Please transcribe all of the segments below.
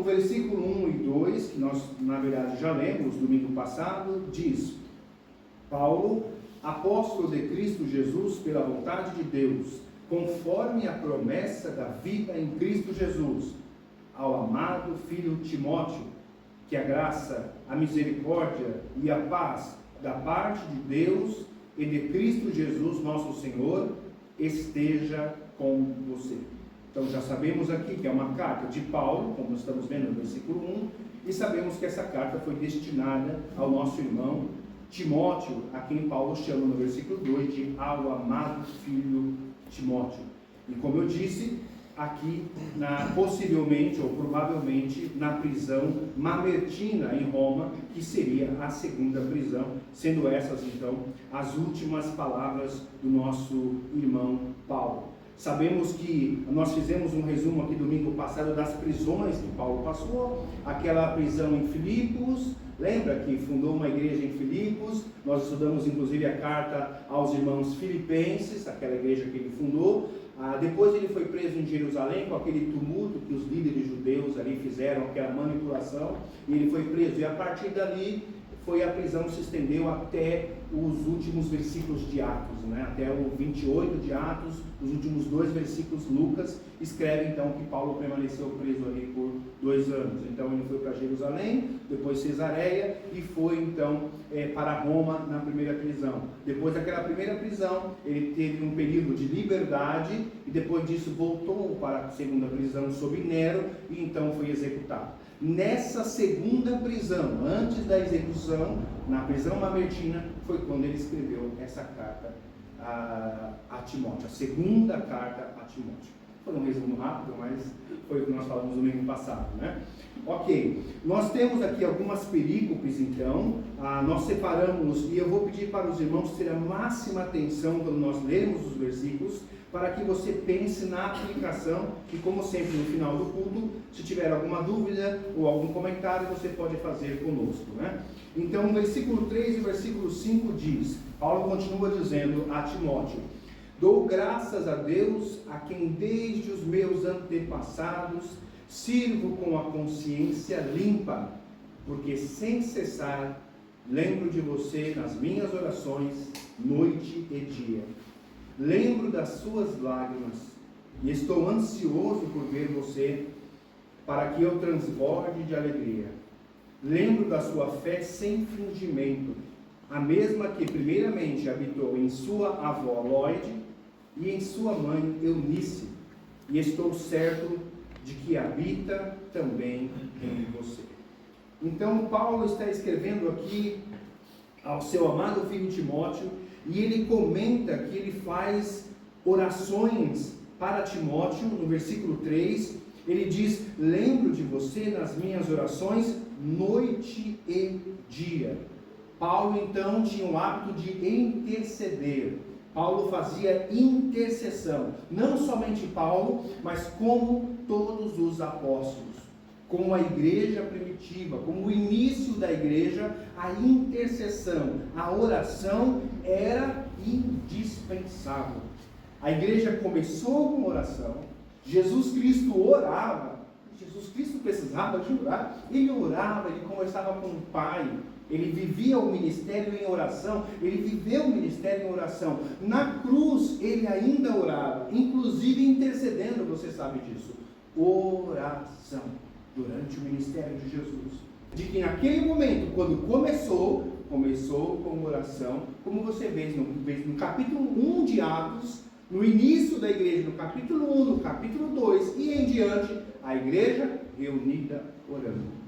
o versículo 1 e 2, que nós, na verdade, já lemos domingo passado, diz: Paulo, apóstolo de Cristo Jesus, pela vontade de Deus, conforme a promessa da vida em Cristo Jesus, ao amado filho Timóteo, que a graça, a misericórdia e a paz da parte de Deus e de Cristo Jesus, nosso Senhor, esteja com você. Então já sabemos aqui que é uma carta de Paulo, como estamos vendo no versículo 1, e sabemos que essa carta foi destinada ao nosso irmão Timóteo, a quem Paulo chama no versículo 2 de ao amado filho Timóteo. E como eu disse, aqui possivelmente ou provavelmente na prisão Mamertina em Roma, que seria a segunda prisão, sendo essas então as últimas palavras do nosso irmão Paulo. Sabemos que nós fizemos um resumo aqui domingo passado das prisões que Paulo passou, aquela prisão em Filipos, lembra que fundou uma igreja em Filipos, nós estudamos inclusive a carta aos irmãos filipenses, aquela igreja que ele fundou. Depois ele foi preso em Jerusalém com aquele tumulto que os líderes judeus ali fizeram, aquela manipulação, e ele foi preso, e a partir dali a prisão se estendeu até os últimos versículos de Atos, até o 28 de Atos, os últimos 2 versículos. Lucas escreve então que Paulo permaneceu preso ali por 2 anos. Então ele foi para Jerusalém, depois Cesareia, e foi então para Roma na primeira prisão. Depois daquela primeira prisão, ele teve um período de liberdade, e depois disso voltou para a segunda prisão sob Nero, e então foi executado. Nessa segunda prisão, antes da execução, na prisão mamertina, foi quando ele escreveu essa carta a Timóteo, a segunda carta a Timóteo. Foi um resumo rápido, mas foi o que nós falamos no domingo passado, Ok, nós temos aqui algumas perícopes então, nós separamos, e eu vou pedir para os irmãos ter a máxima atenção quando nós lermos os versículos, para que você pense na aplicação, e como sempre no final do culto, se tiver alguma dúvida ou algum comentário, você pode fazer conosco, Então, o versículo 3 e o versículo 5 diz, Paulo continua dizendo a Timóteo: dou graças a Deus, a quem desde os meus antepassados sirvo com a consciência limpa, porque sem cessar lembro de você nas minhas orações, noite e dia. Lembro das suas lágrimas e estou ansioso por ver você, para que eu transborde de alegria. Lembro da sua fé sem fingimento, a mesma que primeiramente habitou em sua avó Lóide e em sua mãe Eunice, e estou certo de que habita também em você. Então Paulo está escrevendo aqui ao seu amado filho Timóteo, e ele comenta que ele faz orações para Timóteo. No versículo 3, ele diz: lembro de você nas minhas orações, noite e dia. Paulo então tinha o hábito de interceder. Paulo fazia intercessão, não somente Paulo, mas como todos os apóstolos, como a igreja primitiva, como o início da igreja, a intercessão, a oração era indispensável. A igreja começou com oração, Jesus Cristo orava, Jesus Cristo precisava de orar, ele orava, ele conversava com o Pai, ele vivia o ministério em oração, ele viveu o ministério em oração. Na cruz ele ainda orava, inclusive intercedendo, você sabe disso. Oração durante o ministério de Jesus. De que naquele momento, quando começou com oração, como você vê no capítulo 1 de Atos, no início da igreja, no capítulo 1, no capítulo 2 e em diante, a igreja reunida orando.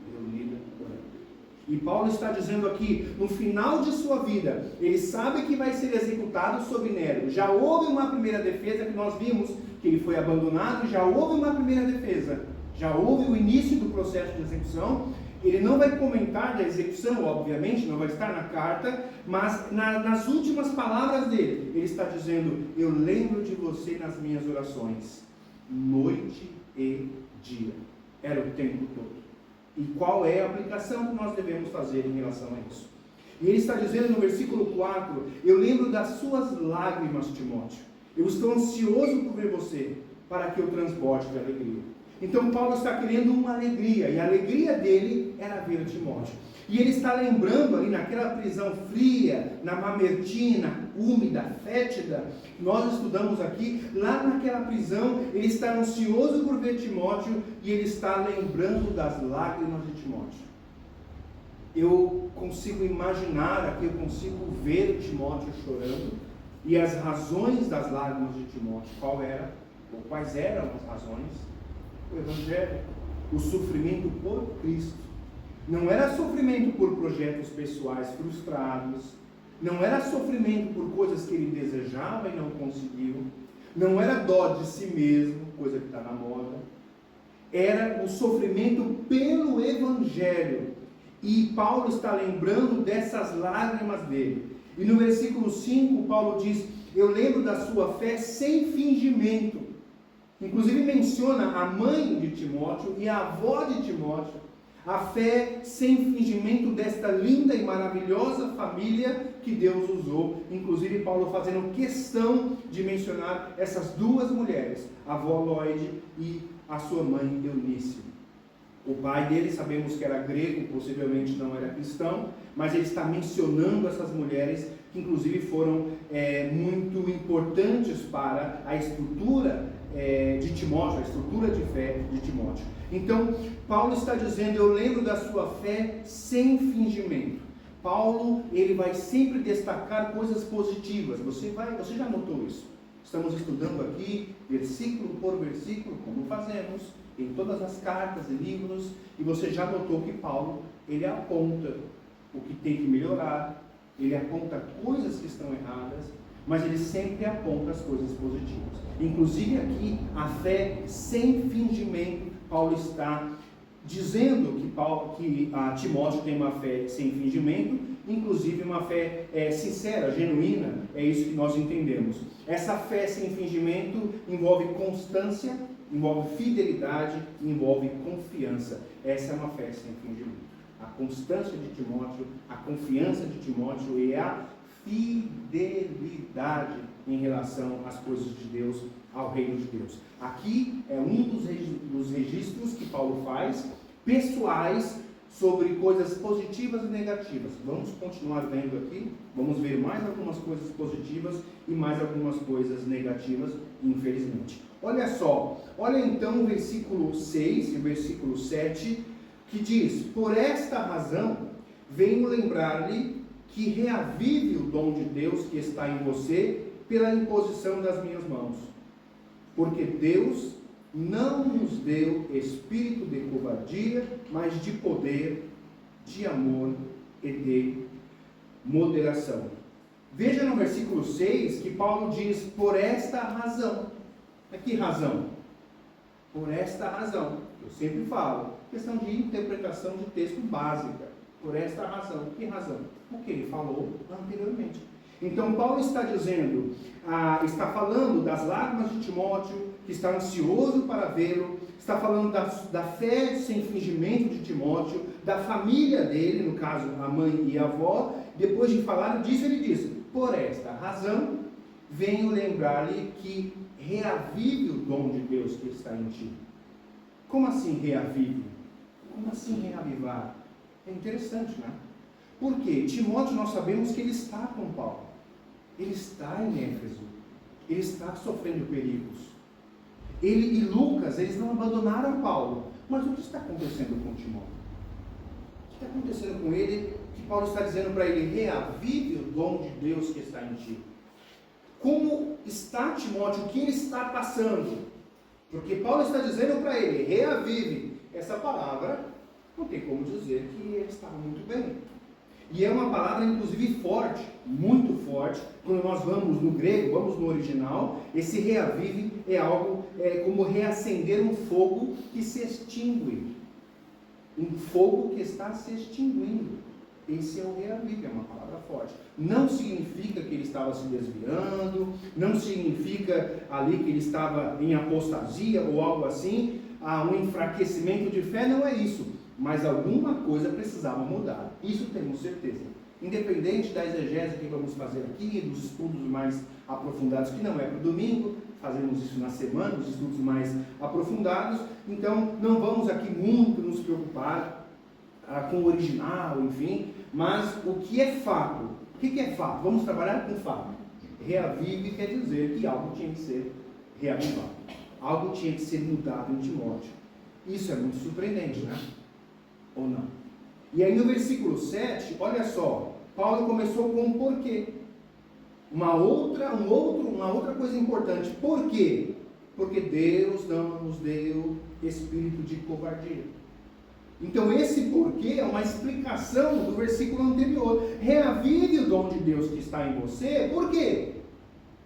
E Paulo está dizendo aqui, no final de sua vida, ele sabe que vai ser executado sob Nero. Já houve uma primeira defesa, que nós vimos que ele foi abandonado, já houve uma primeira defesa, já houve o início do processo de execução. Ele não vai comentar da execução, obviamente, não vai estar na carta, mas nas últimas palavras dele, ele está dizendo: eu lembro de você nas minhas orações, noite e dia. Era o tempo todo. E qual é a aplicação que nós devemos fazer em relação a isso? E ele está dizendo no versículo 4, eu lembro das suas lágrimas, Timóteo. Eu estou ansioso por ver você, para que eu transborde de alegria. Então Paulo está querendo uma alegria, e a alegria dele era ver Timóteo. E ele está lembrando ali naquela prisão fria, na Mamertina, úmida, fétida, nós estudamos aqui, lá naquela prisão, ele está ansioso por ver Timóteo, e ele está lembrando das lágrimas de Timóteo. Eu consigo imaginar aqui, eu consigo ver Timóteo chorando, e as razões das lágrimas de Timóteo, quais eram as razões? O Evangelho, o sofrimento por Cristo. Não era sofrimento por projetos pessoais frustrados, não era sofrimento por coisas que ele desejava e não conseguiu, não era dó de si mesmo, coisa que está na moda, era o sofrimento pelo Evangelho. E Paulo está lembrando dessas lágrimas dele. E no versículo 5, Paulo diz: eu lembro da sua fé sem fingimento. Inclusive menciona a mãe de Timóteo e a avó de Timóteo. A fé sem fingimento desta linda e maravilhosa família que Deus usou. Inclusive Paulo fazendo questão de mencionar essas duas mulheres, a avó Lloyd e a sua mãe Eunice. O pai dele, sabemos que era grego, possivelmente não era cristão, mas ele está mencionando essas mulheres que inclusive foram muito importantes para a estrutura de Timóteo, a estrutura de fé de Timóteo. Então, Paulo está dizendo: eu lembro da sua fé sem fingimento. Paulo, ele vai sempre destacar coisas positivas. Você já notou isso? Estamos estudando aqui, versículo por versículo, como fazemos em todas as cartas e livros, e você já notou que Paulo, ele aponta o que tem que melhorar, ele aponta coisas que estão erradas, mas ele sempre aponta as coisas positivas. Inclusive aqui, a fé sem fingimento, Paulo está dizendo que Timóteo tem uma fé sem fingimento, inclusive uma fé sincera, genuína, é isso que nós entendemos. Essa fé sem fingimento envolve constância, envolve fidelidade, envolve confiança. Essa é uma fé sem fingimento. A constância de Timóteo, a confiança de Timóteo e a fidelidade em relação às coisas de Deus, ao reino de Deus. Aqui é um dos registros que Paulo faz, pessoais, sobre coisas positivas e negativas. Vamos continuar vendo aqui, vamos ver mais algumas coisas positivas e mais algumas coisas negativas, infelizmente. Olha só, olha então o versículo 6 e o versículo 7, que diz: por esta razão venho lembrar-lhe que reavive o dom de Deus que está em você pela imposição das minhas mãos. Porque Deus não nos deu espírito de covardia, mas de poder, de amor e de moderação. Veja no versículo 6 que Paulo diz: por esta razão. Que razão? Por esta razão. Eu sempre falo, questão de interpretação de texto básica. Por esta razão. Que razão? O que ele falou anteriormente. Então Paulo está dizendo, está falando das lágrimas de Timóteo, que está ansioso para vê-lo, está falando da fé sem fingimento de Timóteo, da família dele, no caso a mãe e a avó. Depois de falar disso, ele diz: por esta razão venho lembrar-lhe que reavive o dom de Deus que está em ti. Como assim reavive? Como assim reavivar? É interessante, né? Porque Timóteo, nós sabemos que ele está com Paulo. Ele está em Éfeso. Ele está sofrendo perigos. Ele e Lucas, eles não abandonaram Paulo. Mas o que está acontecendo com Timóteo? O que está acontecendo com ele? Que Paulo está dizendo para ele: reavive o dom de Deus que está em ti. Como está Timóteo? O que ele está passando? Porque Paulo está dizendo para ele: reavive. Essa palavra não tem como dizer que ele estava muito bem. E é uma palavra inclusive forte, muito forte. Quando nós vamos no grego, vamos no original, esse reavive é algo como reacender um fogo que se extingue. Um fogo que está se extinguindo. Esse é o reavive, é uma palavra forte. Não significa que ele estava se desviando, não significa ali que ele estava em apostasia ou algo assim, um enfraquecimento de fé, não é isso. Mas alguma coisa precisava mudar, isso temos certeza. Independente da exegese que vamos fazer aqui, dos estudos mais aprofundados, que não é para o domingo, fazemos isso na semana, os estudos mais aprofundados, então não vamos aqui muito nos preocupar com o original, enfim, mas o que é fato? O que é fato? Vamos trabalhar com fato. Reavive quer dizer que algo tinha que ser reavivado, algo tinha que ser mudado em Timóteo. Isso é muito surpreendente, né? Ou não? E aí no versículo 7, olha só, Paulo começou com um porquê. Uma outra coisa importante. Por quê? Porque Deus não nos deu espírito de covardia. Então esse porquê é uma explicação do versículo anterior. Reavive o dom de Deus que está em você. Por quê?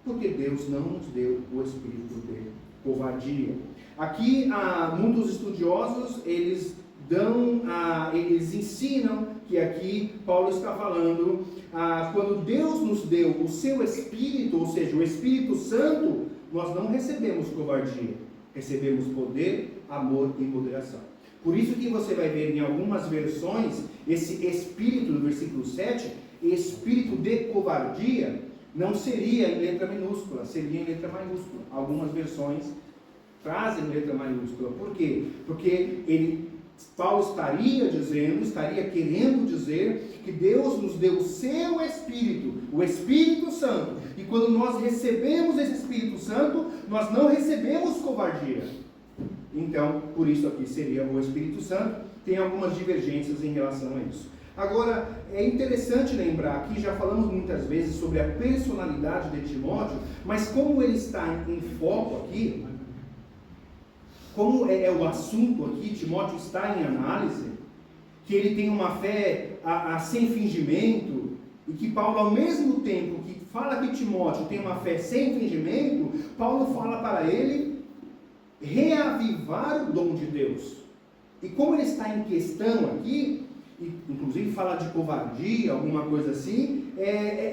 Porque Deus não nos deu o espírito de covardia. Aqui, muitos estudiosos, eles ensinam que aqui Paulo está falando, quando Deus nos deu o seu Espírito, ou seja, o Espírito Santo, nós não recebemos covardia, recebemos poder, amor e moderação. Por isso que você vai ver em algumas versões, esse Espírito do versículo 7, Espírito de covardia, não seria em letra minúscula, seria em letra maiúscula. Algumas versões trazem letra maiúscula. Por quê? Porque Paulo estaria querendo dizer que Deus nos deu o seu Espírito, o Espírito Santo. E quando nós recebemos esse Espírito Santo, nós não recebemos covardia. Então, por isso aqui seria o Espírito Santo. Tem algumas divergências em relação a isso. Agora, é interessante lembrar aqui, já falamos muitas vezes sobre a personalidade de Timóteo, mas como ele está em foco aqui, como é o assunto aqui, Timóteo está em análise, que ele tem uma fé sem fingimento, e que Paulo, ao mesmo tempo que fala que Timóteo tem uma fé sem fingimento, Paulo fala para ele reavivar o dom de Deus. E como ele está em questão aqui, inclusive fala de covardia, alguma coisa assim,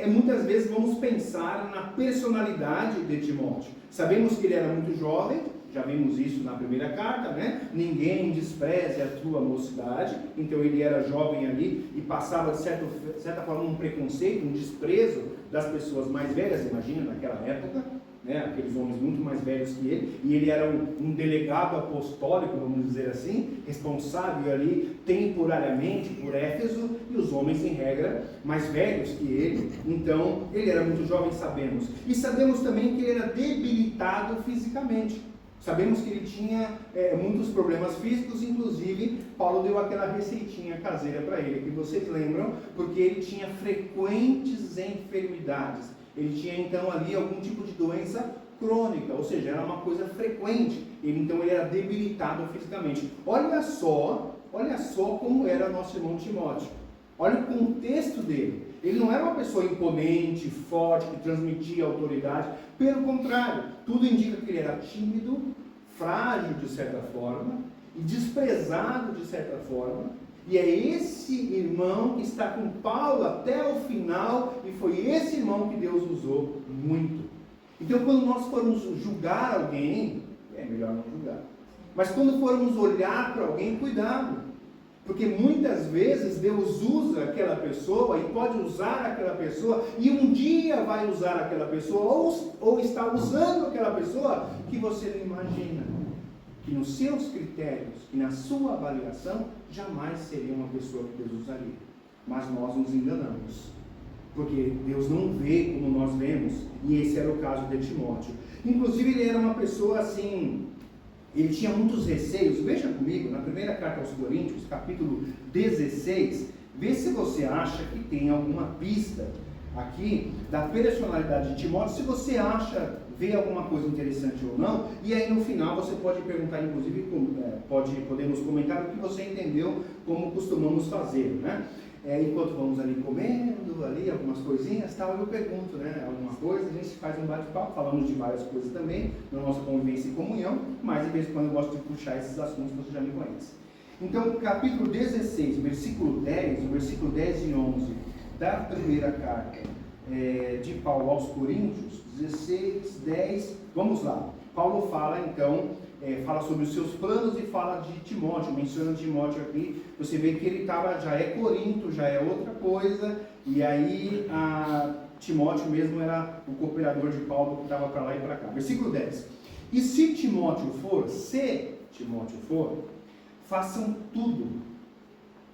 muitas vezes vamos pensar na personalidade de Timóteo. Sabemos que ele era muito jovem, já vimos isso na primeira carta, né? Ninguém despreze a tua mocidade. Então ele era jovem ali e passava de certa forma um preconceito, um desprezo das pessoas mais velhas, imagina naquela época, né? Aqueles homens muito mais velhos que ele, e ele era um delegado apostólico, vamos dizer assim, responsável ali temporariamente por Éfeso, e os homens em regra mais velhos que ele. Então ele era muito jovem, sabemos, e sabemos também que ele era debilitado fisicamente. Sabemos que ele tinha muitos problemas físicos, inclusive Paulo deu aquela receitinha caseira para ele, que vocês lembram, porque ele tinha frequentes enfermidades. Ele tinha então ali algum tipo de doença crônica, ou seja, era uma coisa frequente. Então ele era debilitado fisicamente. Olha só como era nosso irmão Timóteo. Olha o contexto dele. Ele não era uma pessoa imponente, forte, que transmitia autoridade. Pelo contrário, tudo indica que ele era tímido, frágil de certa forma, e desprezado de certa forma. E é esse irmão que está com Paulo até o final, e foi esse irmão que Deus usou muito. Então, quando nós formos julgar alguém, é melhor não julgar. Mas quando formos olhar para alguém, cuidado. Porque muitas vezes Deus usa aquela pessoa e pode usar aquela pessoa, e um dia vai usar aquela pessoa, ou está usando aquela pessoa que você não imagina. Que nos seus critérios, que na sua avaliação, jamais seria uma pessoa que Deus usaria. Mas nós nos enganamos. Porque Deus não vê como nós vemos, e esse era o caso de Timóteo. Inclusive ele era uma pessoa assim... Ele tinha muitos receios. Veja comigo, na primeira carta aos Coríntios, capítulo 16, vê se você acha que tem alguma pista aqui da personalidade de Timóteo, se você acha, vê alguma coisa interessante ou não, e aí no final você pode perguntar, inclusive, podemos comentar o que você entendeu, como costumamos fazer, né? Enquanto vamos ali comendo, ali algumas coisinhas, tal, eu pergunto, né, alguma coisa, a gente faz um bate-papo, falamos de várias coisas também, na nossa convivência e comunhão, mas de vez em quando eu gosto de puxar esses assuntos, você já me conhece. Então, capítulo 16, versículo 10, o versículo 10 e 11, da primeira carta de Paulo aos Coríntios, 16, 10, vamos lá. Paulo fala, então, fala sobre os seus planos e fala de Timóteo, menciona Timóteo aqui. Você vê que ele já é Corinto, já é outra coisa, e aí Timóteo mesmo era o cooperador de Paulo que estava para lá e para cá. Versículo 10. E se Timóteo for, façam tudo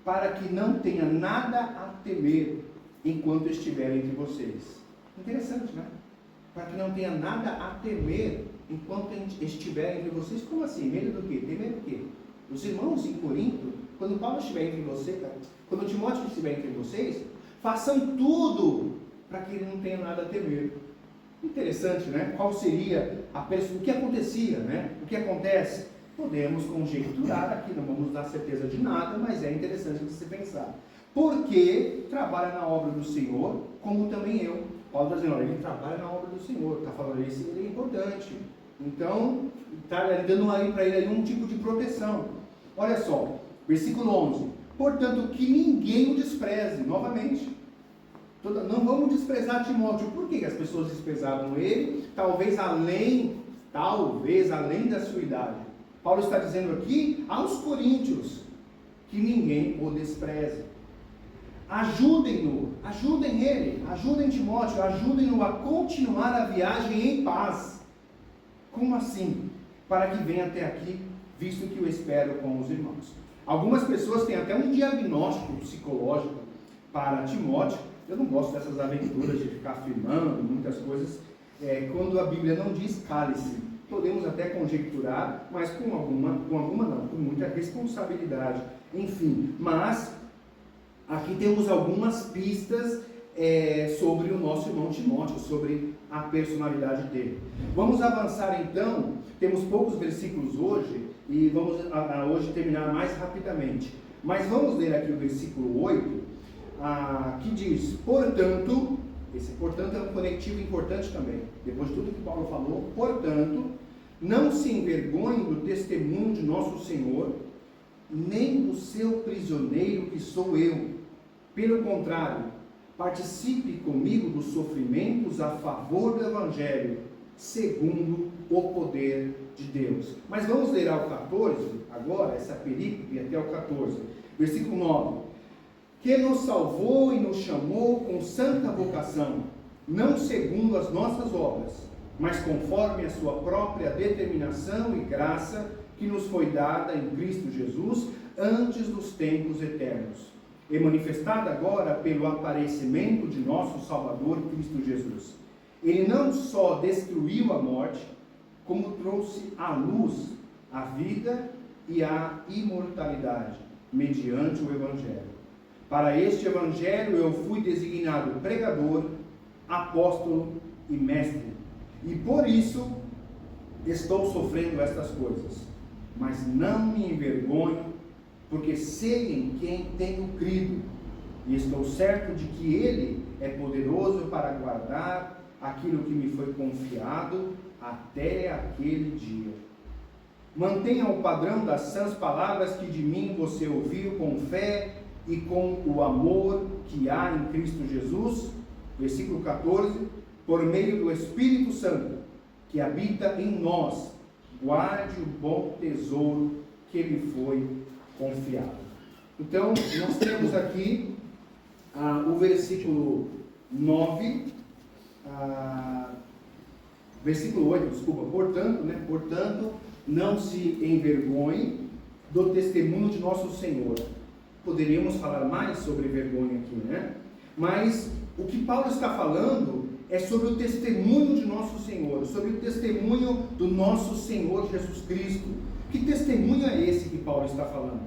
para que não tenha nada a temer enquanto estiver entre vocês. Interessante, né? Para que não tenha nada a temer enquanto estiver entre vocês. Como assim? Medo do quê? Temer do quê? Os irmãos em Corinto, quando Paulo estiver entre vocês, quando Timóteo estiver entre vocês, façam tudo para que ele não tenha nada a temer. Interessante, né? Qual seria o que acontecia, né? O que acontece? Podemos conjecturar aqui, não vamos dar certeza de nada, mas é interessante de se pensar. Porque trabalha na obra do Senhor, como também eu. Paulo está dizendo, olha, ele trabalha na obra do Senhor, está falando isso, ele é importante. Então, está dando aí para ele um tipo de proteção. Olha só, versículo 11. Portanto, que ninguém o despreze, novamente. Não vamos desprezar Timóteo. Por que as pessoas desprezavam ele? Talvez além da sua idade. Paulo está dizendo aqui aos coríntios que ninguém o despreze. Ajudem-no, ajudem ele, ajudem Timóteo, ajudem-no a continuar a viagem em paz. Como assim? Para que venha até aqui, visto que eu espero com os irmãos. Algumas pessoas têm até um diagnóstico psicológico para Timóteo. Eu não gosto dessas aventuras de ficar afirmando muitas coisas. Quando a Bíblia não diz cale-se, podemos até conjecturar, mas com muita responsabilidade. Enfim, mas aqui temos algumas pistas sobre o nosso irmão Timóteo, sobre a personalidade dele. Vamos avançar então, temos poucos versículos hoje, e vamos hoje terminar mais rapidamente. Mas vamos ler aqui o versículo 8, que diz, portanto, esse portanto é um conectivo importante também, depois de tudo que Paulo falou, portanto, não se envergonhe do testemunho de nosso Senhor, nem do seu prisioneiro que sou eu. Pelo contrário, participe comigo dos sofrimentos a favor do Evangelho, segundo o poder de Deus. Mas vamos ler ao 14, agora, essa perícope até o 14, versículo 9. Que nos salvou e nos chamou com santa vocação, não segundo as nossas obras, mas conforme a sua própria determinação e graça, que nos foi dada em Cristo Jesus, antes dos tempos eternos, e manifestada agora pelo aparecimento de nosso Salvador Cristo Jesus. Ele não só destruiu a morte, como trouxe à luz a vida e a imortalidade, mediante o Evangelho. Para este Evangelho eu fui designado pregador, apóstolo e mestre, e por isso estou sofrendo estas coisas. Mas não me envergonho, porque sei em quem tenho crido, e estou certo de que Ele é poderoso para guardar aquilo que me foi confiado até aquele dia. Mantenha o padrão das sãs palavras que de mim você ouviu com fé e com o amor que há em Cristo Jesus. Versículo 14, por meio do Espírito Santo, que habita em nós, guarde o bom tesouro que lhe foi confiado. Então, nós temos aqui o versículo 9, versículo 8, desculpa, portanto, não se envergonhe do testemunho de nosso Senhor. Poderíamos falar mais sobre vergonha aqui, né? Mas o que Paulo está falando é sobre o testemunho de nosso Senhor, sobre o testemunho do nosso Senhor Jesus Cristo. Que testemunho é esse que Paulo está falando?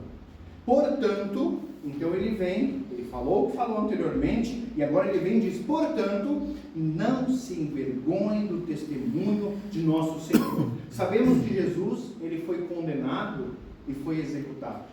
Portanto, então ele falou o que falou anteriormente, e agora ele vem e diz, portanto, não se envergonhe do testemunho de nosso Senhor. Sabemos que Jesus, ele foi condenado e foi executado.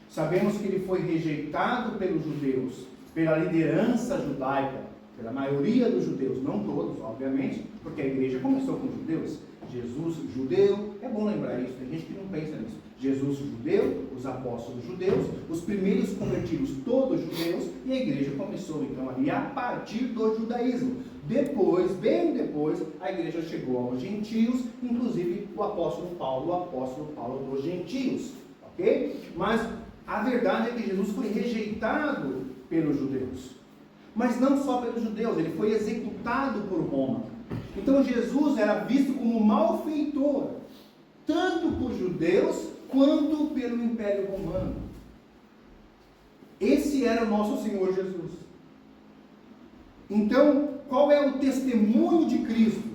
Sabemos que ele foi rejeitado pelos judeus, pela liderança judaica, pela maioria dos judeus, não todos, obviamente, porque a igreja começou com os judeus. Jesus judeu, é bom lembrar isso, tem gente que não pensa nisso. Jesus judeu, os apóstolos judeus, os primeiros convertidos todos judeus, e a igreja começou então ali a partir do judaísmo. Depois, bem depois, a igreja chegou aos gentios, inclusive o apóstolo Paulo dos gentios, ok? Mas a verdade é que Jesus foi rejeitado pelos judeus. mas não só pelos judeus, ele foi executado por Roma. Então Jesus era visto como malfeitor, tanto por judeus quanto pelo Império Romano. Esse era o nosso Senhor Jesus. Então, qual é o testemunho de Cristo?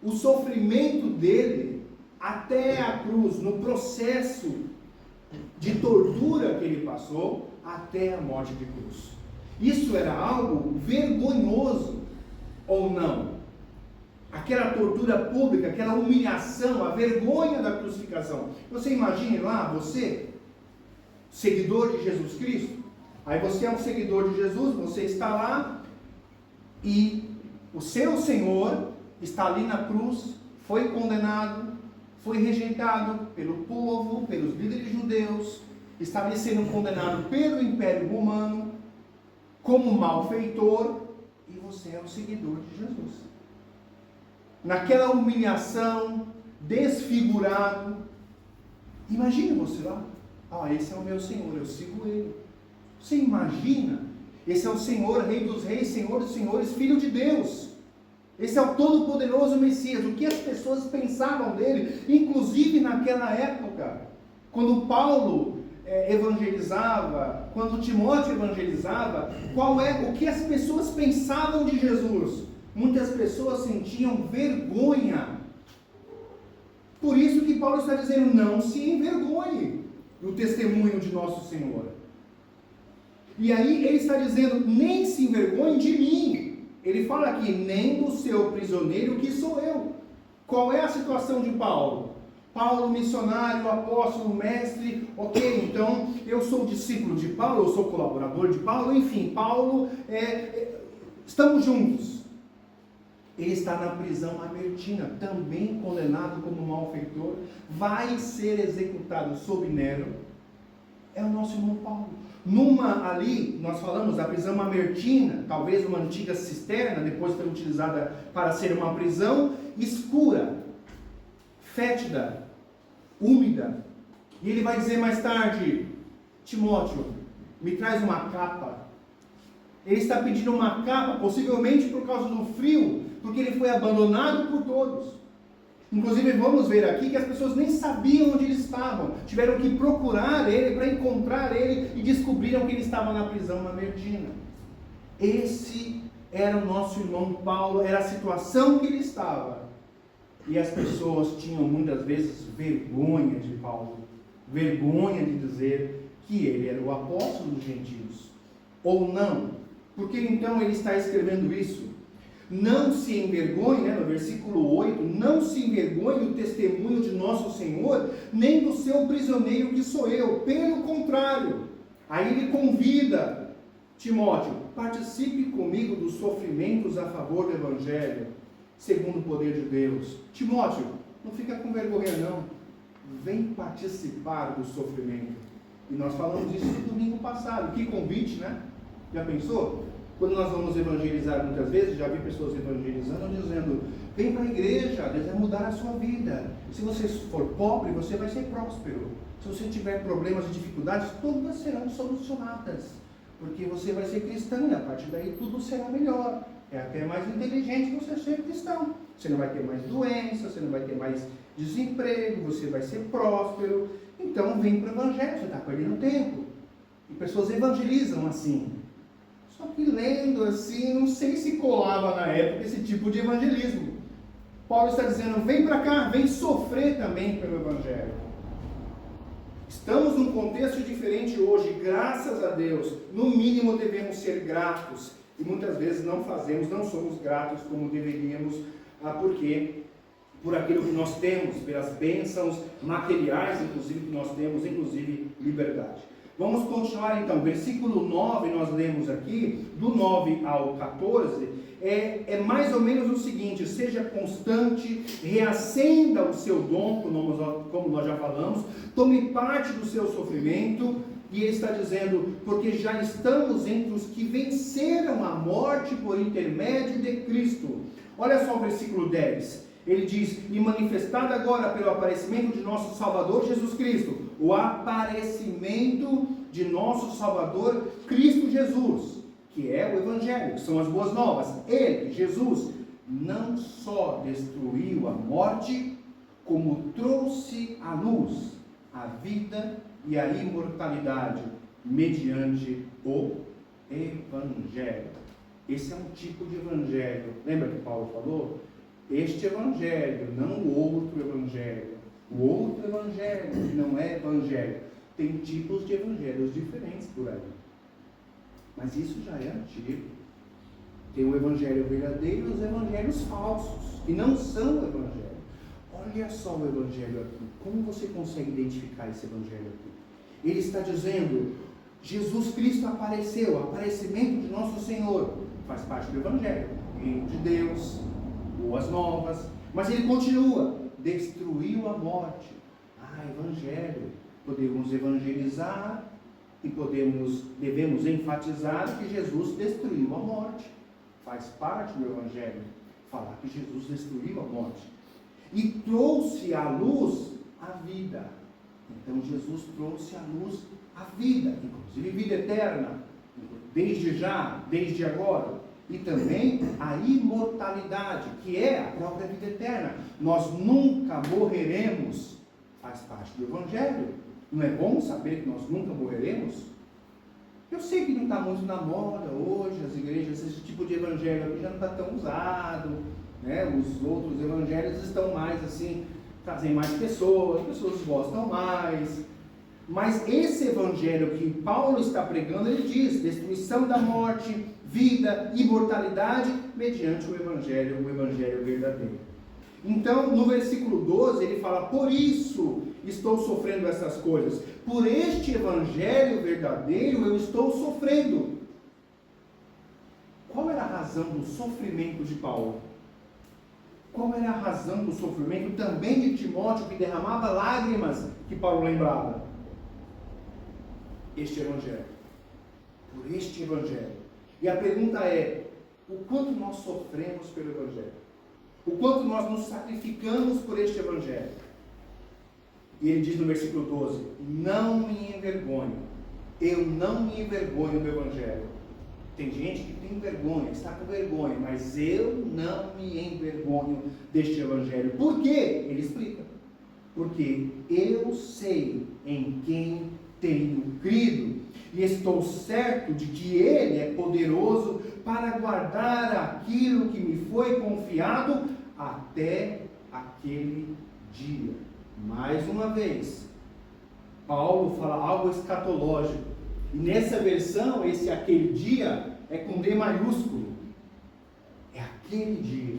O sofrimento dele até a cruz, no processo de tortura que ele passou, até a morte de cruz. Isso era algo vergonhoso, ou não? Aquela tortura pública, aquela humilhação, a vergonha da crucificação. Você imagine lá, você, seguidor de Jesus Cristo, aí você é um seguidor de Jesus, você está lá, e o seu Senhor está ali na cruz, foi condenado, foi rejeitado pelo povo, pelos líderes judeus, está ali sendo condenado pelo Império Romano, como malfeitor, e você é um seguidor de Jesus. Naquela humilhação, desfigurado, imagine você lá, esse é o meu Senhor, eu sigo Ele. Você imagina? Esse é o Senhor, Rei dos Reis, Senhor dos Senhores, Filho de Deus. Esse é o todo-poderoso Messias. O que as pessoas pensavam dele, inclusive naquela época, quando Paulo evangelizava, quando Timóteo evangelizava, o que as pessoas pensavam de Jesus? Muitas pessoas sentiam vergonha. Por isso que Paulo está dizendo, não se envergonhe do testemunho de nosso Senhor. E aí ele está dizendo, nem se envergonhe de mim. Ele fala aqui, nem do seu prisioneiro que sou eu. Qual é a situação de Paulo? Paulo, missionário, apóstolo, mestre, ok, então eu sou discípulo de Paulo, eu sou colaborador de Paulo, enfim, Paulo, estamos juntos. Ele está na prisão mamertina, também condenado como malfeitor, vai ser executado sob Nero. É o nosso irmão Paulo. Ali, nós falamos da prisão mamertina, talvez uma antiga cisterna, depois foi utilizada para ser uma prisão escura, fétida, úmida. E ele vai dizer mais tarde, Timóteo, me traz uma capa. Ele está pedindo uma capa, possivelmente por causa do frio, porque ele foi abandonado por todos. Inclusive vamos ver aqui que as pessoas nem sabiam onde eles estavam. Tiveram que procurar ele para encontrar ele e descobriram que ele estava na prisão mamertina. Esse era o nosso irmão Paulo, era a situação que ele estava. E as pessoas tinham muitas vezes vergonha de Paulo. Vergonha de dizer que ele era o apóstolo dos gentios. Ou não. Porque então ele está escrevendo isso? Não se envergonhe, no versículo 8, não se envergonhe do testemunho de nosso Senhor, nem do seu prisioneiro que sou eu. Pelo contrário, aí ele convida Timóteo, participe comigo dos sofrimentos a favor do Evangelho, segundo o poder de Deus. Timóteo, não fica com vergonha não, vem participar do sofrimento. E nós falamos isso no domingo passado, que convite, né? Já pensou? Quando nós vamos evangelizar muitas vezes, já vi pessoas evangelizando, dizendo, vem para a igreja, Deus vai mudar a sua vida. Se você for pobre, você vai ser próspero. Se você tiver problemas e dificuldades, todas serão solucionadas. Porque você vai ser cristão e a partir daí tudo será melhor. É até mais inteligente você ser cristão. Você não vai ter mais doença, você não vai ter mais desemprego, você vai ser próspero. Então vem para o evangelho, você está perdendo tempo. E pessoas evangelizam assim. Só que lendo assim, não sei se colava na época esse tipo de evangelismo. Paulo está dizendo, vem para cá, vem sofrer também pelo Evangelho. Estamos num contexto diferente hoje, graças a Deus. No mínimo devemos ser gratos. E muitas vezes não somos gratos como deveríamos. Por quê? Por aquilo que nós temos, pelas bênçãos materiais, inclusive, que nós temos, inclusive liberdade. Vamos continuar então, versículo 9 nós lemos aqui, do 9 ao 14, é mais ou menos o seguinte, seja constante, reacenda o seu dom, como nós já falamos, tome parte do seu sofrimento, e ele está dizendo, porque já estamos entre os que venceram a morte por intermédio de Cristo. Olha só o versículo 10. Ele diz, e manifestado agora pelo aparecimento de nosso Salvador Jesus Cristo, o aparecimento de nosso Salvador Cristo Jesus, que é o Evangelho, que são as boas novas. Ele, Jesus, não só destruiu a morte, como trouxe à luz a vida e a imortalidade mediante o Evangelho. Esse é um tipo de Evangelho. Lembra que Paulo falou? Este Evangelho, não o outro Evangelho. O outro Evangelho não é Evangelho. Tem tipos de Evangelhos diferentes por aí. Mas isso já é antigo. Tem o Evangelho verdadeiro e os Evangelhos falsos, que não são o Evangelho. Olha só o Evangelho aqui. Como você consegue identificar esse Evangelho aqui? Ele está dizendo, Jesus Cristo apareceu, aparecimento de nosso Senhor. Faz parte do Evangelho. Reino de Deus, boas novas. Mas ele continua, destruiu a morte. Evangelho. Podemos evangelizar e devemos enfatizar que Jesus destruiu a morte. Faz parte do Evangelho falar que Jesus destruiu a morte. E trouxe à luz a vida. Então Jesus trouxe à luz a vida, inclusive vida eterna, desde já, desde agora. E também a imortalidade, que é a própria vida eterna. Nós nunca morreremos. Faz parte do Evangelho. Não é bom saber que nós nunca morreremos? Eu sei que não está muito na moda hoje, as igrejas, esse tipo de evangelho aqui já não está tão usado, né? Os outros evangelhos estão mais assim, trazem mais pessoas, as pessoas gostam mais. Mas esse evangelho que Paulo está pregando, ele diz, destruição da morte, vida, imortalidade, mediante o evangelho verdadeiro. Então, no versículo 12, ele fala, por isso estou sofrendo essas coisas. Por este evangelho verdadeiro eu estou sofrendo. Qual era a razão do sofrimento de Paulo? Qual era a razão do sofrimento também de Timóteo, que derramava lágrimas, que Paulo lembrava? Este evangelho. Por este evangelho. E a pergunta é, o quanto nós sofremos pelo evangelho? O quanto nós nos sacrificamos por este evangelho? E ele diz no versículo 12, não me envergonho, eu não me envergonho do evangelho. Tem gente que tem vergonha, está com vergonha, mas eu não me envergonho deste evangelho. Por quê? Ele explica. Porque eu sei em quem tenho crido, e estou certo de que Ele é poderoso para guardar aquilo que me foi confiado até aquele dia. Mais uma vez, Paulo fala algo escatológico. E nessa versão, esse aquele dia é com D maiúsculo. É aquele dia.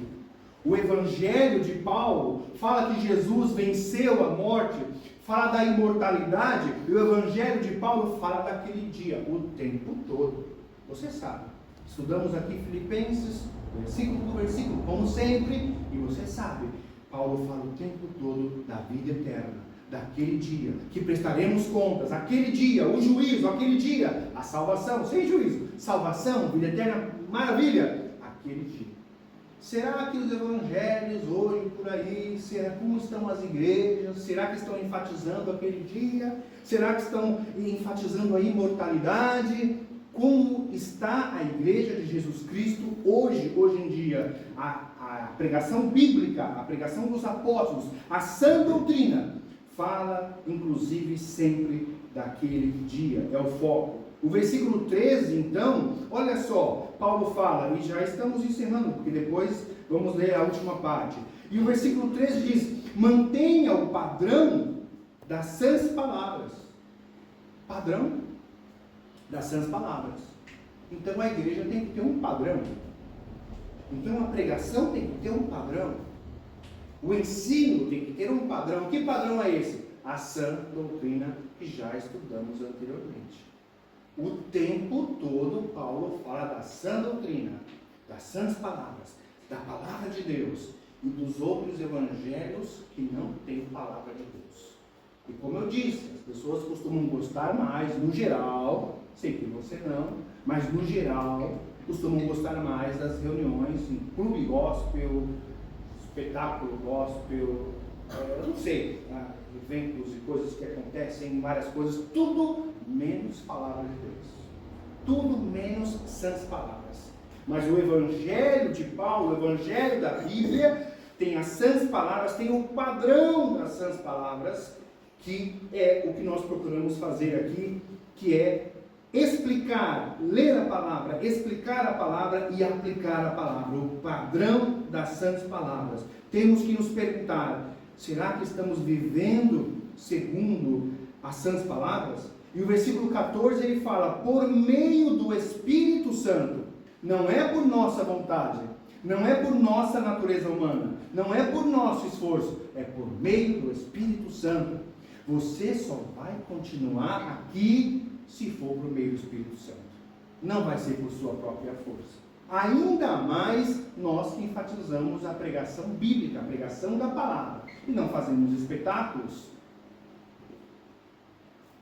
O Evangelho de Paulo fala que Jesus venceu a morte, fala da imortalidade, e o Evangelho de Paulo fala daquele dia, o tempo todo. Você sabe, estudamos aqui Filipenses, versículo por versículo, como sempre, e você sabe, Paulo fala o tempo todo da vida eterna, daquele dia, que prestaremos contas, aquele dia, o juízo, aquele dia, a salvação, sem juízo, salvação, vida eterna, maravilha, aquele dia. Será que os evangelhos hoje por aí, como estão as igrejas? Será que estão enfatizando aquele dia? Será que estão enfatizando a imortalidade? Como está a igreja de Jesus Cristo hoje em dia? A pregação bíblica, a pregação dos apóstolos, a sã doutrina, fala inclusive sempre daquele dia, é o foco. O versículo 13, então, olha só, Paulo fala, e já estamos encerrando, porque depois vamos ler a última parte. E o versículo 13 diz, mantenha o padrão das sãs palavras. Padrão das sãs palavras. Então a igreja tem que ter um padrão. Então a pregação tem que ter um padrão. O ensino tem que ter um padrão. Que padrão é esse? A sã doutrina que já estudamos anteriormente. O tempo todo Paulo fala da sã doutrina, das sãs palavras, da palavra de Deus e dos outros evangelhos que não têm palavra de Deus. E como eu disse, as pessoas costumam gostar mais, no geral, sei que você não, mas no geral, costumam gostar mais das reuniões em clube gospel, espetáculo gospel, eu não sei, eventos e coisas que acontecem, várias coisas, tudo menos palavra de Deus. tudo menos sãs palavras. Mas o Evangelho de Paulo, o Evangelho da Bíblia, tem as sãs palavras, tem o padrão das sãs palavras, que é o que nós procuramos fazer aqui, que é explicar, ler a palavra, explicar a palavra e aplicar a palavra, o padrão das sãs palavras. Temos que nos perguntar, será que estamos vivendo segundo as sãs palavras? E o versículo 14 ele fala, por meio do Espírito Santo, não é por nossa vontade, não é por nossa natureza humana, não é por nosso esforço, é por meio do Espírito Santo. Você só vai continuar aqui se for por meio do Espírito Santo. Não vai ser por sua própria força. Ainda mais nós que enfatizamos a pregação bíblica, a pregação da palavra, e não fazemos espetáculos.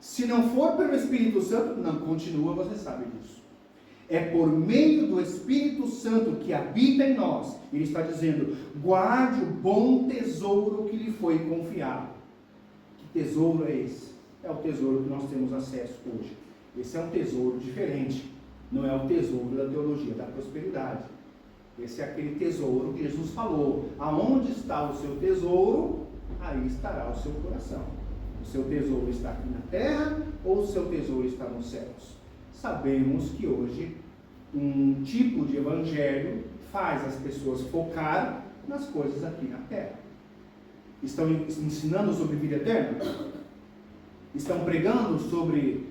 Se não for pelo Espírito Santo, não continua, você sabe disso. É por meio do Espírito Santo que habita em nós. Ele está dizendo, guarde o bom tesouro que lhe foi confiado. Que tesouro é esse? É o tesouro que nós temos acesso hoje. Esse é um tesouro diferente. Não é o tesouro da teologia da prosperidade. Esse é aquele tesouro que Jesus falou. Aonde está o seu tesouro, aí estará o seu coração. O seu tesouro está aqui na terra ou o seu tesouro está nos céus? Sabemos que hoje um tipo de evangelho faz as pessoas focar nas coisas aqui na terra. Estão ensinando sobre vida eterna? Estão pregando sobre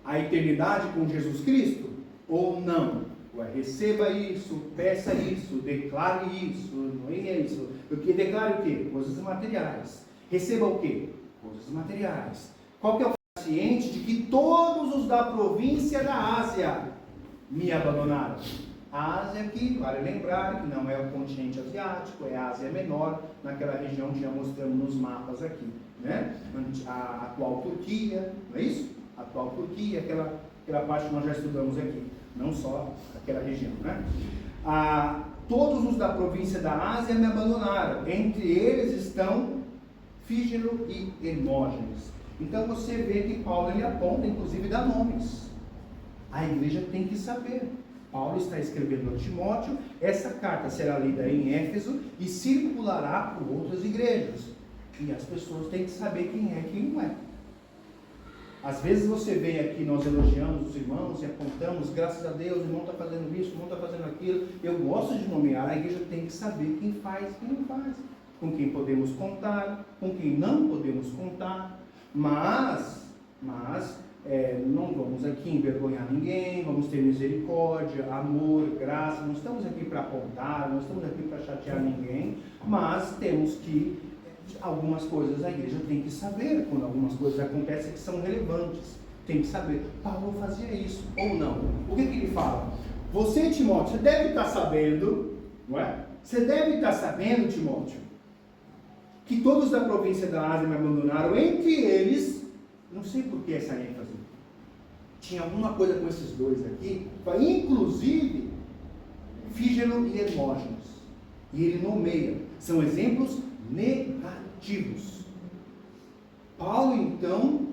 a eternidade com Jesus Cristo? Ou não? Ué, receba isso, peça isso, declare isso, não é isso. Porque declare o quê? Coisas materiais. Receba o quê? Coisas materiais. Qual que é o ciente de que todos os da província da Ásia me abandonaram? A Ásia aqui, vale lembrar que não é o continente asiático, é a Ásia Menor, naquela região que já mostramos nos mapas aqui, né? A atual Turquia, não é isso? A atual Turquia, aquela parte que nós já estudamos aqui, não só aquela região, né? Todos os da província da Ásia me abandonaram, entre eles estão Fígelo e Hermógenes. Então você vê que Paulo ele aponta, inclusive dá nomes. A igreja tem que saber. Paulo está escrevendo a Timóteo, essa carta será lida em Éfeso e circulará por outras igrejas. E as pessoas têm que saber quem é e quem não é. Às vezes você vem aqui, nós elogiamos os irmãos e apontamos, graças a Deus, o irmão está fazendo isso, o irmão está fazendo aquilo. Eu gosto de nomear, a igreja tem que saber quem faz e quem não faz. Com quem podemos contar, com quem não podemos contar. Mas não vamos aqui envergonhar ninguém, vamos ter misericórdia, amor, graça. Não estamos aqui para apontar, não estamos aqui para chatear ninguém, mas temos que, algumas coisas a igreja tem que saber, quando algumas coisas acontecem que são relevantes. Tem que saber, Paulo fazia isso ou não. O que ele fala? Você, Timóteo, você deve estar sabendo, não é? Você deve estar sabendo, Timóteo, que todos da província da Ásia me abandonaram, entre eles, não sei por que essa ênfase, tinha alguma coisa com esses dois aqui, inclusive Fígelo e Hermógenes, e ele nomeia, são exemplos negativos. Paulo então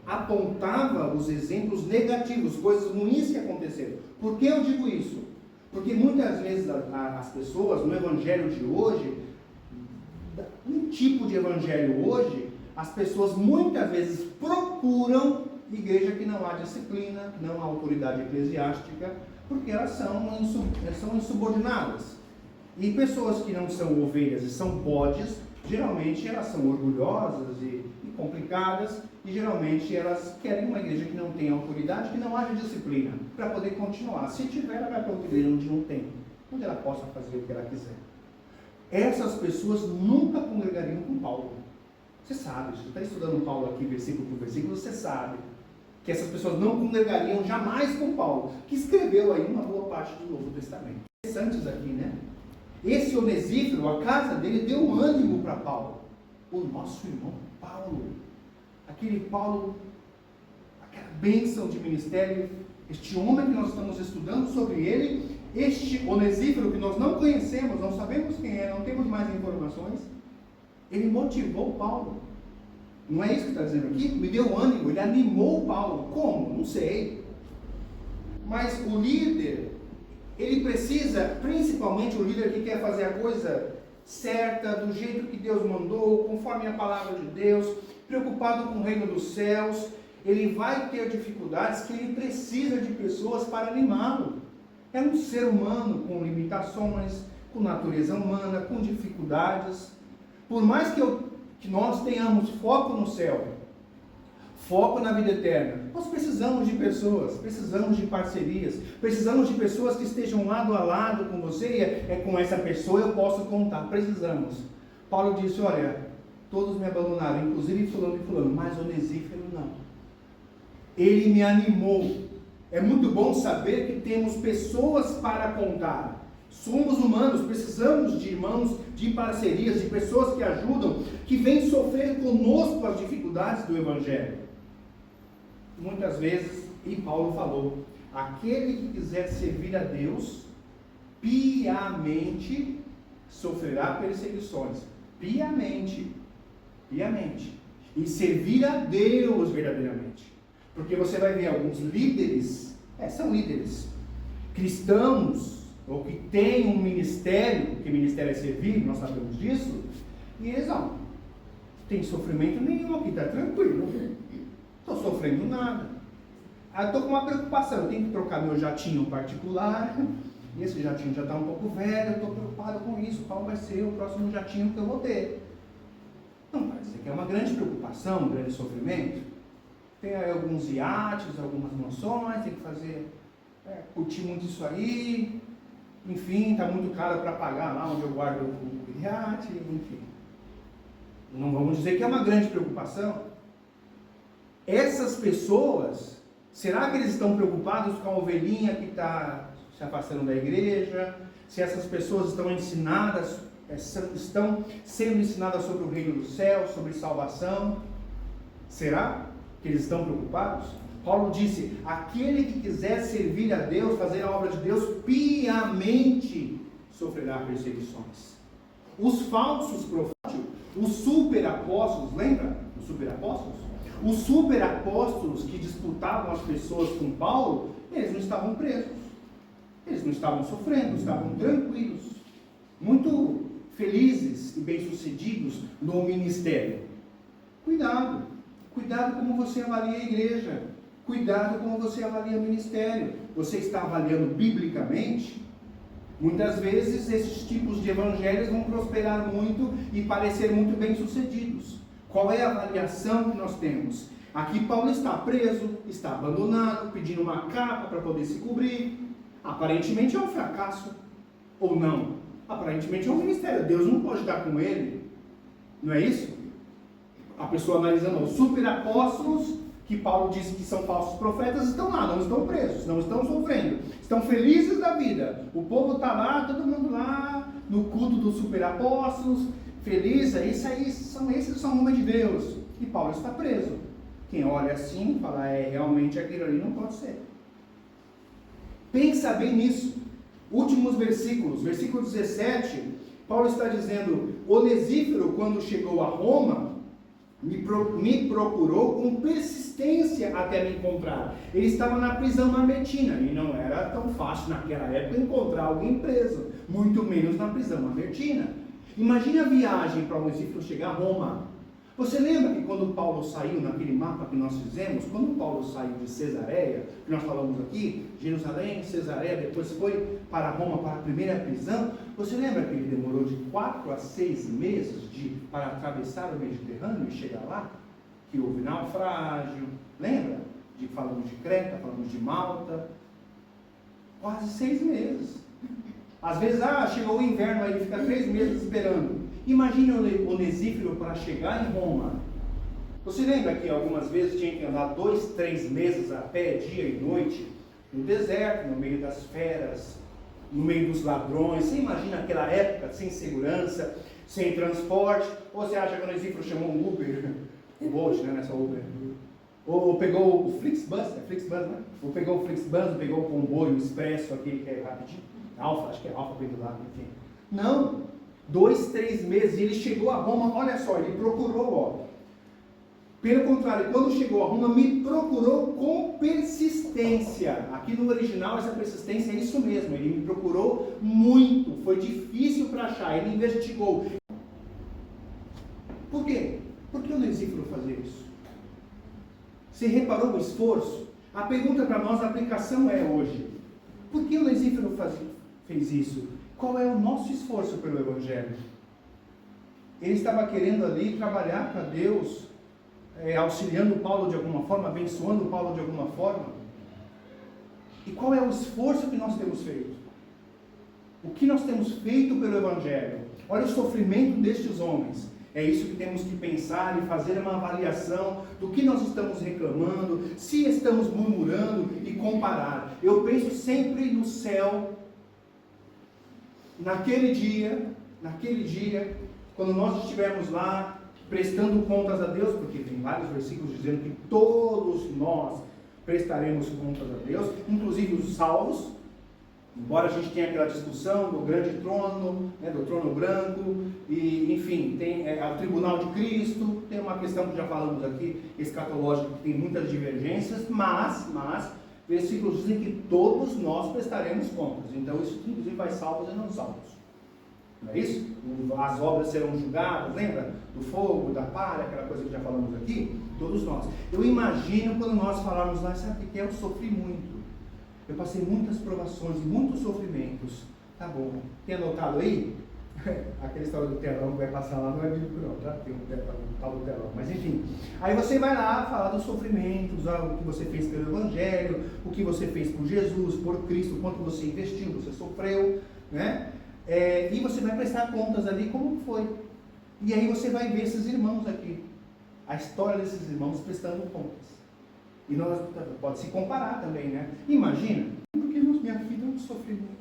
apontava os exemplos negativos, coisas ruins que aconteceram. Por que eu digo isso? Porque muitas vezes as pessoas no evangelho de hoje, um tipo de evangelho hoje, as pessoas muitas vezes procuram igreja que não há disciplina, que não há autoridade eclesiástica, porque elas são insubordinadas. E pessoas que não são ovelhas e são bodes, geralmente elas são orgulhosas e complicadas, e geralmente elas querem uma igreja que não tenha autoridade, que não haja disciplina, para poder continuar. Se tiver, ela vai para outra igreja onde não tem, onde ela possa fazer o que ela quiser. Essas pessoas nunca congregariam com Paulo. Você sabe, você está estudando Paulo aqui, versículo por versículo, você sabe que essas pessoas não congregariam jamais com Paulo, que escreveu aí uma boa parte do Novo Testamento. Interessantes aqui, né? Esse Onesíforo, a casa dele, deu ânimo para Paulo. O nosso irmão Paulo, aquele Paulo, aquela bênção de ministério, este homem que nós estamos estudando sobre ele, este Onesíforo que nós não conhecemos, não sabemos quem é, não temos mais informações, ele motivou Paulo. Não é isso que está dizendo aqui? Me deu ânimo, ele animou Paulo. Como? Não sei. Mas o líder, ele precisa, principalmente o líder que quer fazer a coisa certa, do jeito que Deus mandou, conforme a palavra de Deus, preocupado com o reino dos céus, ele vai ter dificuldades que ele precisa de pessoas para animá-lo. É um ser humano com limitações, com natureza humana, com dificuldades. Por mais que nós tenhamos foco no céu, foco na vida eterna, nós precisamos de pessoas, precisamos de parcerias, precisamos de pessoas que estejam lado a lado com você, e é com essa pessoa eu posso contar, precisamos. Paulo disse, olha, todos me abandonaram, inclusive fulano e fulano, mas Onesífero não. Ele me animou. É muito bom saber que temos pessoas para contar. Somos humanos, precisamos de irmãos, de parcerias, de pessoas que ajudam, que vêm sofrer conosco as dificuldades do Evangelho. Muitas vezes, e Paulo falou, aquele que quiser servir a Deus, piamente sofrerá perseguições. Piamente. E servir a Deus verdadeiramente. Porque você vai ver alguns líderes, são líderes cristãos, ou que têm um ministério, que ministério é servir, nós sabemos disso, e eles não tem sofrimento nenhum aqui, está tranquilo, não estou sofrendo nada. Estou com uma preocupação, eu tenho que trocar meu jatinho particular, e esse jatinho já está um pouco velho, eu estou preocupado com isso, qual vai ser o próximo jatinho que eu vou ter? Não vai dizer que é uma grande preocupação, um grande sofrimento. Tem aí alguns iates, algumas mansões, tem que fazer, curtir muito isso aí, enfim, está muito caro para pagar lá onde eu guardo o iate, enfim. Não vamos dizer que é uma grande preocupação. Essas pessoas, será que eles estão preocupados com a ovelhinha que está se afastando da igreja? Se essas pessoas estão sendo ensinadas sobre o reino do céu, sobre salvação? Será que eles estão preocupados? Paulo disse, aquele que quiser servir a Deus, fazer a obra de Deus, piamente sofrerá perseguições. Os falsos profetas, os superapóstolos, lembra? Os superapóstolos? Os superapóstolos que disputavam as pessoas com Paulo, eles não estavam presos. Eles não estavam sofrendo, estavam tranquilos, muito felizes e bem-sucedidos no ministério. Cuidado como você avalia a igreja. Cuidado como você avalia o ministério. Você está avaliando biblicamente? Muitas vezes esses tipos de evangelhos vão prosperar muito e parecer muito bem-sucedidos. Qual é a avaliação que nós temos? Aqui Paulo está preso, está abandonado, pedindo uma capa para poder se cobrir. Aparentemente é um fracasso. Ou não? Aparentemente é um ministério. Deus não pode estar com ele. Não é isso? A pessoa analisando os superapóstolos, que Paulo disse que são falsos profetas, estão lá, não estão presos, não estão sofrendo, estão felizes da vida. O povo está lá, todo mundo lá, no culto dos superapóstolos, feliz, esses são homens de Deus. E Paulo está preso. Quem olha assim, fala, realmente aquilo ali não pode ser. Pensa bem nisso. Últimos versículos, versículo 17, Paulo está dizendo, Onesífero, quando chegou a Roma, me procurou com persistência até me encontrar. Ele estava na prisão mamertina, e não era tão fácil naquela época encontrar alguém preso, muito menos na prisão mamertina. Imagine a viagem para Onesífero chegar a Roma. Você lembra que quando Paulo saiu, naquele mapa que nós fizemos, quando Paulo saiu de Cesareia, que nós falamos aqui, Jerusalém, Cesareia, depois foi para Roma, para a primeira prisão, você lembra que ele demorou de 4 a 6 meses para atravessar o Mediterrâneo e chegar lá? Que houve naufrágio, lembra? Falamos de Creta, falamos de Malta, quase 6 meses. Às vezes, chegou o inverno, aí ele fica 3 meses esperando. Imagine o Onesífero para chegar em Roma. Você lembra que algumas vezes tinha que andar 2, 3 meses a pé, dia e noite, no deserto, no meio das feras, no meio dos ladrões? Você imagina aquela época sem segurança, sem transporte? Ou você acha que o Onesífero chamou um Uber? O Bolt, né? Nessa Uber. Ou pegou o Flixbus, né? Ou pegou o Flixbus, pegou o comboio, o expresso, aquele que é rapidinho. Alfa, acho que é Alfa, bem do lado, enfim. Não. 2, 3 meses, e ele chegou a Roma, olha só, ele procurou, Pelo contrário, quando chegou a Roma, me procurou com persistência. Aqui no original, essa persistência é isso mesmo. Ele me procurou muito. Foi difícil para achar. Ele investigou. Por quê? Por que o Onesíforo fazia isso? Você reparou o esforço? A pergunta para nós, a aplicação é hoje. Por que o Onesíforo fez isso? Qual é o nosso esforço pelo Evangelho? Ele estava querendo ali trabalhar para Deus, auxiliando Paulo de alguma forma, abençoando Paulo de alguma forma. E qual é o esforço que nós temos feito? O que nós temos feito pelo Evangelho? Olha o sofrimento destes homens. É isso que temos que pensar e fazer uma avaliação do que nós estamos reclamando, se estamos murmurando e comparar. Eu penso sempre no céu, naquele dia, quando nós estivermos lá, prestando contas a Deus, porque tem vários versículos dizendo que todos nós prestaremos contas a Deus, inclusive os salvos, embora a gente tenha aquela discussão do grande trono, do trono branco, e enfim, tem o tribunal de Cristo, tem uma questão que já falamos aqui, escatológica, que tem muitas divergências, mas versículos dizem que todos nós prestaremos contas, então isso inclusive vai salvos e não salvos. Não é isso? As obras serão julgadas, lembra? Do fogo, da palha, aquela coisa que já falamos aqui. Todos nós. Eu imagino quando nós falarmos lá, sabe o que é? Eu sofri muito. Eu passei muitas provações e muitos sofrimentos. Tá bom. Tem anotado aí? Aquela história do telão que vai passar lá não é bíblico não, tá? Tem um tal do telão. Mas enfim. Aí você vai lá falar dos sofrimentos, o que você fez pelo Evangelho, o que você fez por Jesus, por Cristo, o quanto você investiu, você sofreu, né? E você vai prestar contas ali como foi. E aí você vai ver esses irmãos aqui. A história desses irmãos prestando contas. E nós pode se comparar também, né? Imagina, porque minha vida é um sofrimento.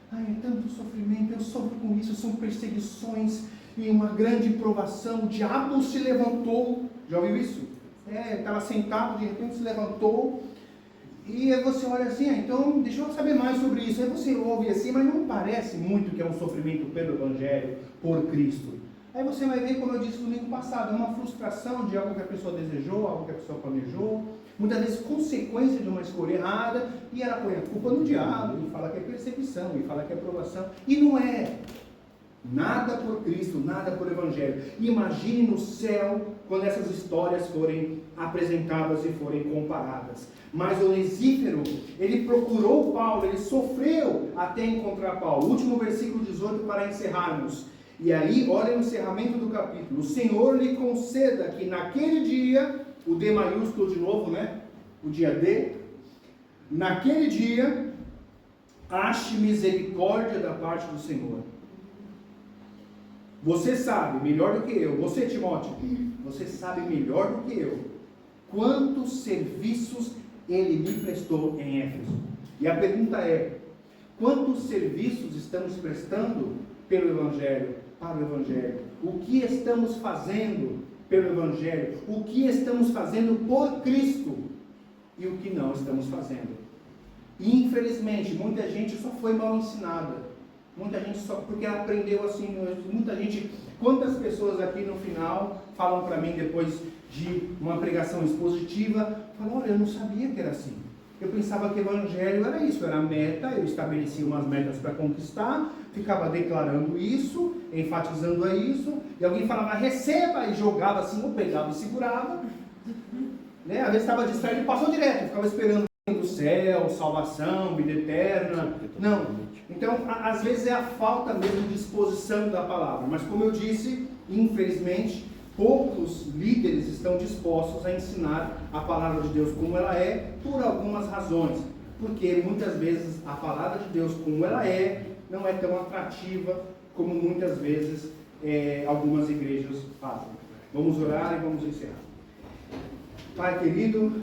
Ai, é tanto sofrimento, eu sofro com isso, são perseguições e uma grande provação. O diabo se levantou. Já ouviu isso? Estava sentado, de repente se levantou. E aí você olha assim, então deixa eu saber mais sobre isso. Aí você ouve assim, mas não parece muito que é um sofrimento pelo Evangelho, por Cristo. Aí você vai ver, como eu disse no domingo passado, é uma frustração de algo que a pessoa desejou, algo que a pessoa planejou, muitas vezes consequência de uma escolha errada, e ela põe a culpa no diabo, e fala que é perseguição, e fala que é provação, e não é. Nada por Cristo, nada por Evangelho. Imagine no céu quando essas histórias forem apresentadas e forem comparadas. Mas o Onesíforo, ele procurou Paulo, ele sofreu até encontrar Paulo. Último versículo 18 para encerrarmos. E aí, olha o encerramento do capítulo. O Senhor lhe conceda que naquele dia, o D maiúsculo de novo, né? O dia D. Naquele dia, ache misericórdia da parte do Senhor. Você sabe melhor do que eu, você Timóteo, você sabe melhor do que eu, quantos serviços ele me prestou em Éfeso. E a pergunta é, quantos serviços estamos prestando pelo Evangelho, para o Evangelho? O que estamos fazendo pelo Evangelho? O que estamos fazendo por Cristo? E o que não estamos fazendo? E, infelizmente, muita gente só foi mal ensinada. Muita gente só, porque ela aprendeu assim, muita gente, quantas pessoas aqui no final falam para mim depois de uma pregação expositiva, falam, olha, eu não sabia que era assim. Eu pensava que o Evangelho era isso, era meta, eu estabelecia umas metas para conquistar, ficava declarando isso, enfatizando isso, e alguém falava, receba, e jogava assim, ou pegava e segurava, né? Às vezes estava distraído e passou direto, ficava esperando do céu, salvação, vida eterna. Não. Então, às vezes é a falta mesmo de exposição da palavra. Mas como eu disse, infelizmente, poucos líderes estão dispostos a ensinar a palavra de Deus como ela é, por algumas razões. Porque muitas vezes a palavra de Deus como ela é, não é tão atrativa como muitas vezes algumas igrejas fazem. Vamos orar e vamos encerrar. Pai querido,